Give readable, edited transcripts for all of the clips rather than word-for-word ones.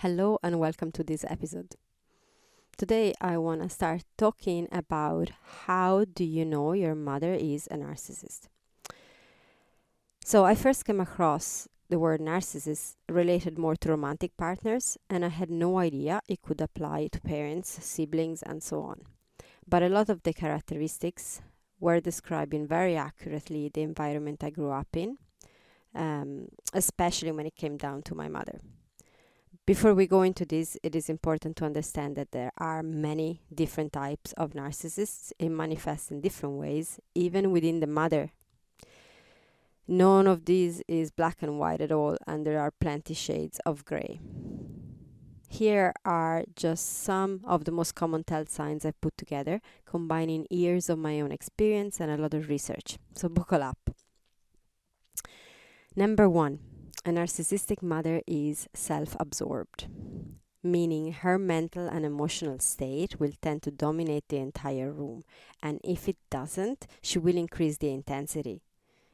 Hello and welcome to this episode. Today I want to start talking about how do you know your mother is a narcissist. So I first came across the word narcissist related more to romantic partners, and I had no idea it could apply to parents, siblings and so on. But a lot of the characteristics were describing very accurately the environment I grew up in, especially when it came down to my mother. Before we go into this, it is important to understand that there are many different types of narcissists. It manifests in different ways, even within the mother. None of these is black and white at all, and there are plenty shades of grey. Here are just some of the most common tell signs I've put together, combining years of my own experience and a lot of research. So buckle up. Number 1. A narcissistic mother is self-absorbed, meaning her mental and emotional state will tend to dominate the entire room, and if it doesn't, she will increase the intensity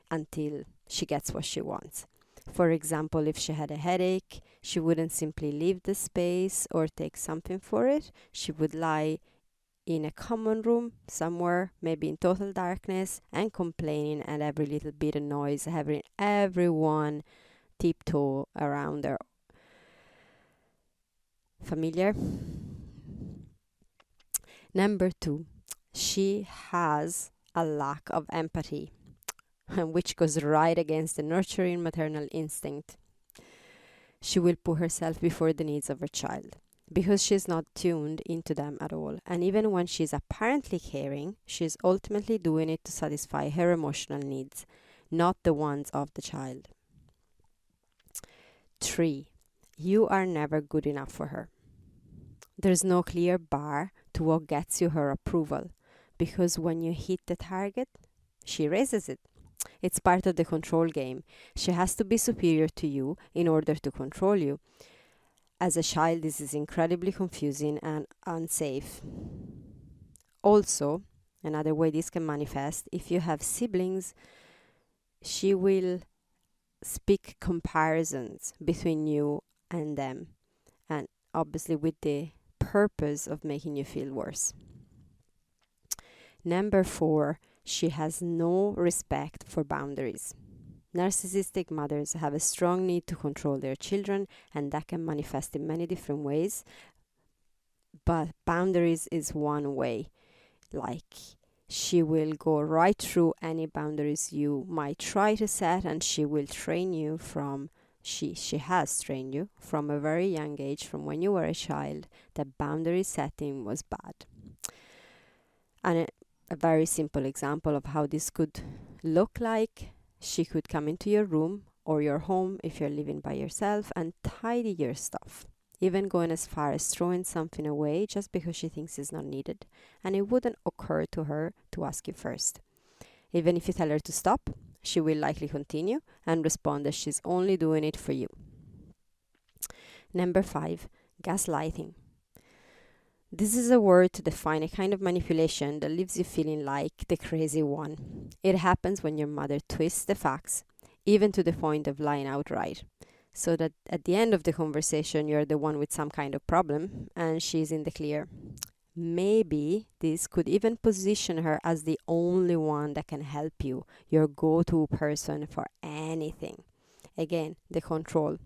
until she gets what she wants. For example, if she had a headache, she wouldn't simply leave the space or take something for it. She would lie in a common room somewhere, maybe in total darkness, and complaining at every little bit of noise, having everyone tiptoe around her. Familiar? Number 2, she has a lack of empathy, which goes right against the nurturing maternal instinct. She will put herself before the needs of her child because she's not tuned into them at all. And even when she's apparently caring, she's ultimately doing it to satisfy her emotional needs, not the ones of the child. 3. You are never good enough for her. There's no clear bar to what gets you her approval, because when you hit the target, she raises it. It's part of the control game. She has to be superior to you in order to control you. As a child, this is incredibly confusing and unsafe. Also, another way this can manifest, if you have siblings, she will speak comparisons between you and them, and obviously with the purpose of making you feel worse. Number 4, she has no respect for boundaries. Narcissistic mothers have a strong need to control their children, and that can manifest in many different ways, but boundaries is one way. Like, she will go right through any boundaries you might try to set, and she will train you from, she has trained you from a very young age, from when you were a child, that boundary setting was bad. And a very simple example of how this could look like, she could come into your room or your home if you're living by yourself and tidy your stuff, even going as far as throwing something away just because she thinks it's not needed, and it wouldn't occur to her to ask you first. Even if you tell her to stop, she will likely continue and respond that she's only doing it for you. Number 5, gaslighting. This is a word to define a kind of manipulation that leaves you feeling like the crazy one. It happens when your mother twists the facts, even to the point of lying outright, so that at the end of the conversation you're the one with some kind of problem and she's in the clear. Maybe this could even position her as the only one that can help you, your go-to person for anything. Again, the control.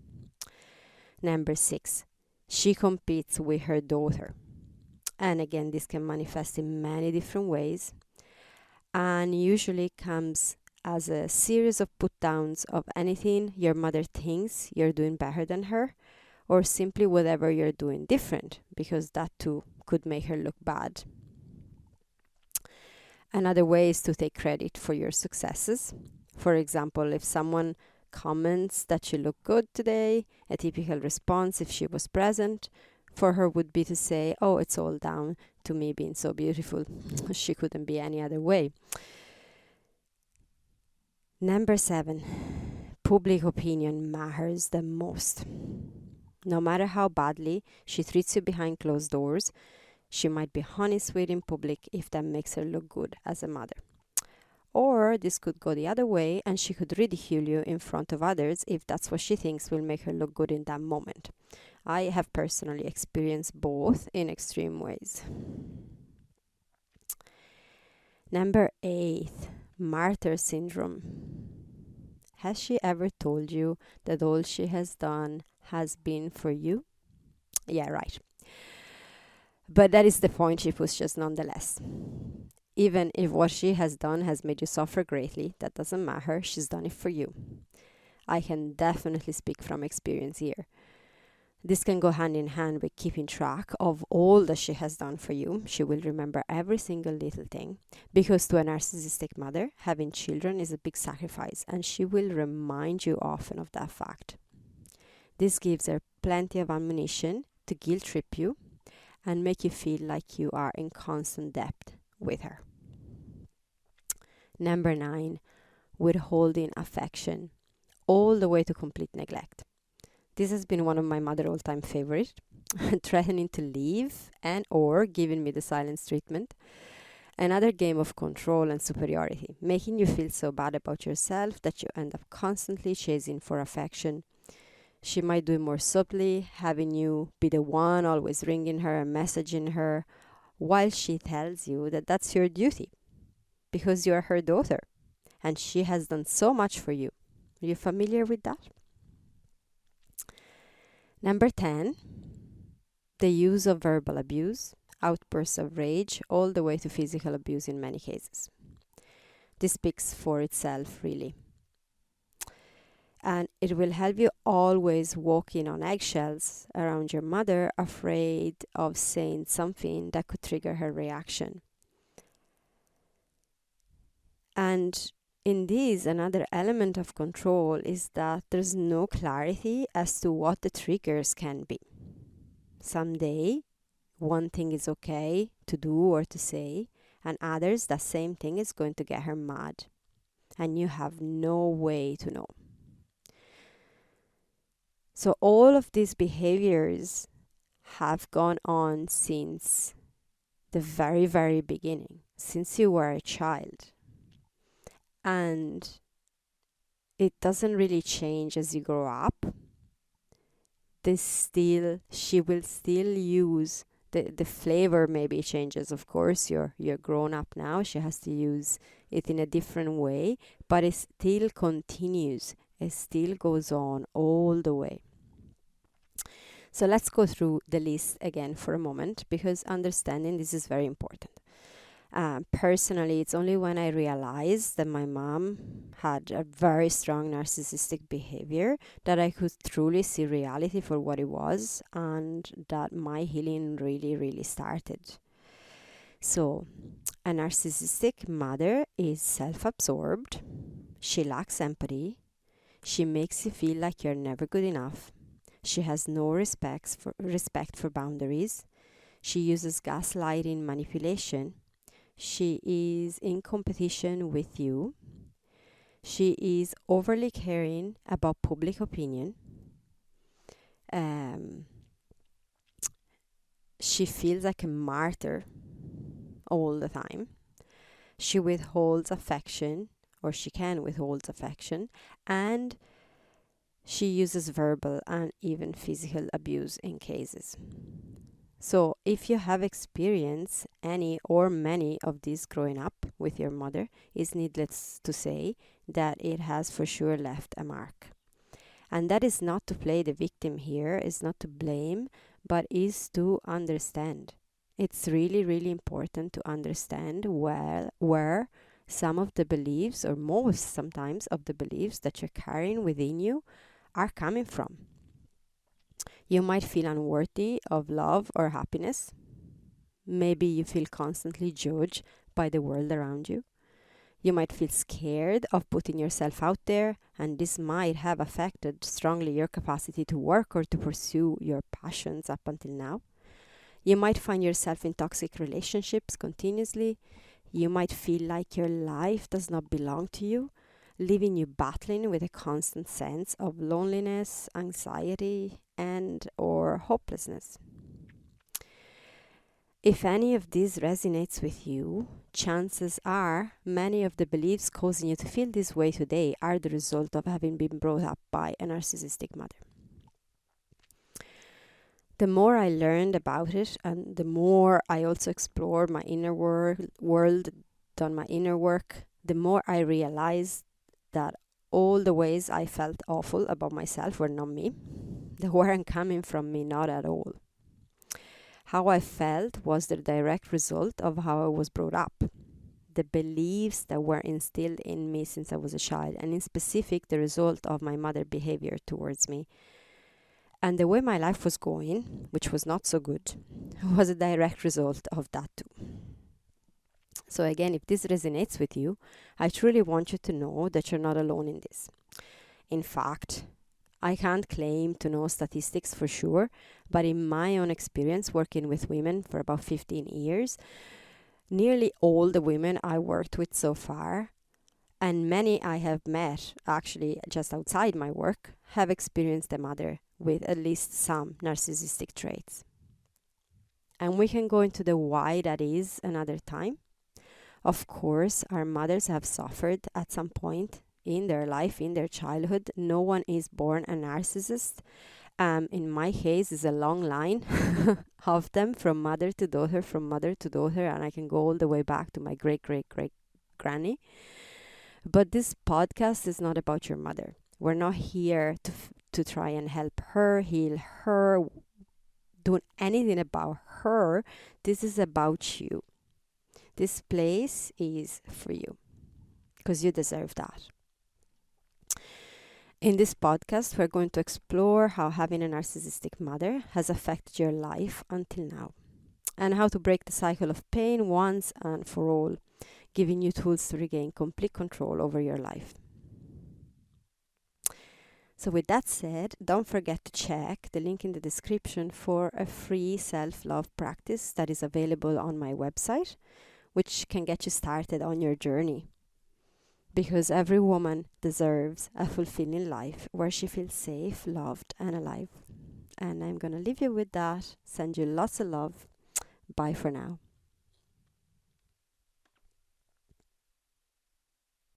Number 6, she competes with her daughter. And again, this can manifest in many different ways, and usually comes as a series of put-downs of anything your mother thinks you're doing better than her, or simply whatever you're doing different, because that too could make her look bad. Another way is to take credit for your successes. For example, if someone comments that you look good today, a typical response, if she was present, for her would be to say, oh, it's all down to me being so beautiful. She couldn't be any other way. Number 7, public opinion matters the most. No matter how badly she treats you behind closed doors, she might be honest with in public if that makes her look good as a mother. Or this could go the other way, and she could ridicule you in front of others if that's what she thinks will make her look good in that moment. I have personally experienced both in extreme ways. Number 8, martyr syndrome. Has she ever told you that all she has done has been for you? Yeah, right. But that is the point she pushes nonetheless. Even if what she has done has made you suffer greatly, that doesn't matter. She's done it for you. I can definitely speak from experience here. This can go hand in hand with keeping track of all that she has done for you. She will remember every single little thing. Because to a narcissistic mother, having children is a big sacrifice, and she will remind you often of that fact. This gives her plenty of ammunition to guilt trip you and make you feel like you are in constant debt with her. Number 9, withholding affection, all the way to complete neglect. This has been one of my mother all-time favorite, threatening to leave and or giving me the silence treatment. Another game of control and superiority, making you feel so bad about yourself that you end up constantly chasing for affection. She might do it more subtly, having you be the one always ringing her and messaging her, while she tells you that that's your duty, because you are her daughter, and she has done so much for you. Are you familiar with that? Number 10, the use of verbal abuse, outbursts of rage, all the way to physical abuse in many cases. This speaks for itself, really. And it will help you always walking on eggshells around your mother, afraid of saying something that could trigger her reaction. And in this, another element of control is that there's no clarity as to what the triggers can be. Someday, one thing is okay to do or to say, and others, that same thing is going to get her mad. And you have no way to know. So all of these behaviors have gone on since the very, very beginning, since you were a child. And it doesn't really change as you grow up. She will still use the flavor. Maybe changes, of course. You're grown up now. She has to use it in a different way, but it still continues. It still goes on all the way. So let's go through the list again for a moment, because understanding this is very important. Personally, it's only when I realized that my mom had a very strong narcissistic behavior that I could truly see reality for what it was, and that my healing really, really started. So, a narcissistic mother is self-absorbed. She lacks empathy. She makes you feel like you're never good enough. She has no respect for boundaries. She uses gaslighting, manipulation. She is in competition with you. She is overly caring about public opinion. She feels like a martyr all the time. She withholds affection, or she can withhold affection, and she uses verbal and even physical abuse in cases. So if you have experienced any or many of these growing up with your mother, it's needless to say that it has for sure left a mark. And that is not to play the victim here, is not to blame, but is to understand. It's really, really important to understand where some of the beliefs, or most sometimes of the beliefs that you're carrying within you, are coming from. You might feel unworthy of love or happiness. Maybe you feel constantly judged by the world around you. You might feel scared of putting yourself out there, and this might have affected strongly your capacity to work or to pursue your passions up until now. You might find yourself in toxic relationships continuously. You might feel like your life does not belong to you, leaving you battling with a constant sense of loneliness, anxiety, and or hopelessness. If any of this resonates with you, chances are many of the beliefs causing you to feel this way today are the result of having been brought up by a narcissistic mother. The more I learned about it, and the more I also explored my inner world, done my inner work, the more I realized that all the ways I felt awful about myself were not me. They weren't coming from me, not at all. How I felt was the direct result of how I was brought up. The beliefs that were instilled in me since I was a child, and in specific, the result of my mother's behavior towards me. And the way my life was going, which was not so good, was a direct result of that too. So again, if this resonates with you, I truly want you to know that you're not alone in this. In fact, I can't claim to know statistics for sure, but in my own experience working with women for about 15 years, nearly all the women I worked with so far, and many I have met actually just outside my work, have experienced a mother with at least some narcissistic traits. And we can go into the why that is another time. Of course, our mothers have suffered at some point in their life, in their childhood. No one is born a narcissist. In my case, it's a long line of them from mother to daughter, and I can go all the way back to my great-great-great-granny. But this podcast is not about your mother. We're not here to try and help her, heal her, do anything about her. This is about you. This place is for you because you deserve that. In this podcast, we're going to explore how having a narcissistic mother has affected your life until now, and how to break the cycle of pain once and for all, giving you tools to regain complete control over your life. So with that said, don't forget to check the link in the description for a free self-love practice that is available on my website, which can get you started on your journey. Because every woman deserves a fulfilling life where she feels safe, loved, and alive. And I'm going to leave you with that. Send you lots of love. Bye for now.